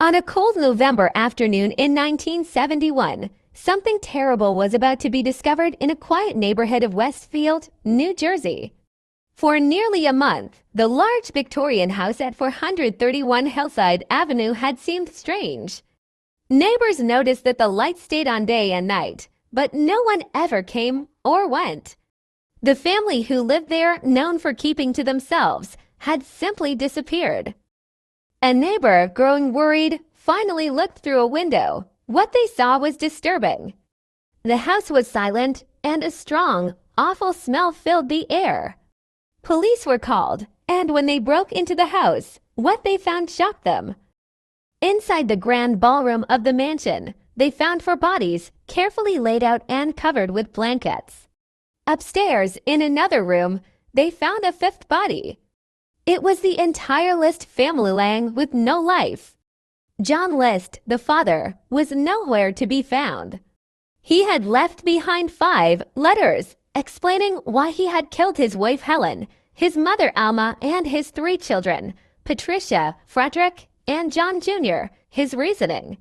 On a cold November afternoon in 1971, something terrible was about to be discovered in a quiet neighborhood of Westfield, New Jersey. For nearly a month, the large Victorian house at 431 Hillside Avenue had seemed strange. Neighbors noticed that the lights stayed on day and night, but no one ever came or went. The family who lived there, known for keeping to themselves, had simply disappeared. A neighbor, growing worried, finally looked through a window. What they saw was disturbing. The house was silent, and a strong, awful smell filled the air. Police were called, and when they broke into the house, what they found shocked them. Inside the grand ballroom of the mansion, they found four bodies carefully laid out and covered with blankets. Upstairs, in another room, they found a fifth body. It was the entire List family lying with no life. John List, the father, was nowhere to be found. He had left behind 5 letters explaining why he had killed his wife Helen, his mother Alma, and his 3 children, Patricia, Frederick, and John Jr., his reasoning.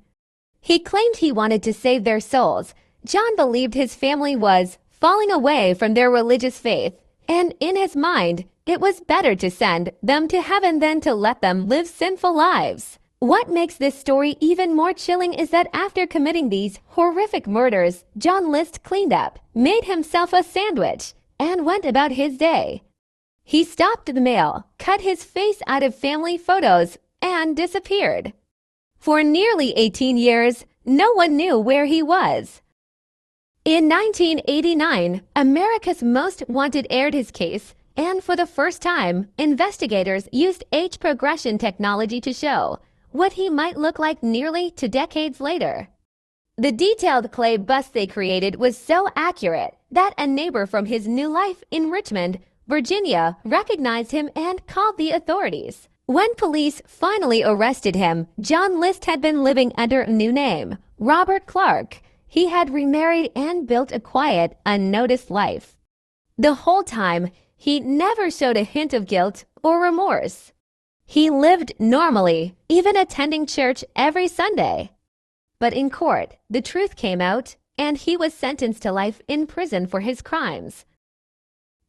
He claimed he wanted to save their souls. John believed his family was falling away from their religious faith, and in his mind, it was better to send them to heaven than to let them live sinful lives. What makes this story even more chilling is that after committing these horrific murders, John List cleaned up, made himself a sandwich, and went about his day. He stopped the mail, cut his face out of family photos, and disappeared. For nearly 18 years, no one knew where he was. In 1989, America's Most Wanted aired his case, and for the first time, investigators used age progression technology to show what he might look like nearly 2 decades later. The detailed clay bust they created was so accurate that a neighbor from his new life in Richmond, Virginia, recognized him and called the authorities. When police finally arrested him, John List had been living under a new name, Robert Clark. He had remarried and built a quiet, unnoticed life. The whole time, he never showed a hint of guilt or remorse. He lived normally, even attending church every Sunday. But in court, the truth came out, and he was sentenced to life in prison for his crimes.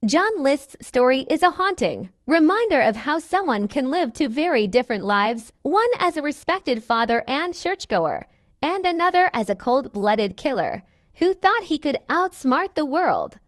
John List's story is a haunting reminder of how someone can live 2 very different lives, one as a respected father and churchgoer, and another as a cold-blooded killer who thought he could outsmart the world.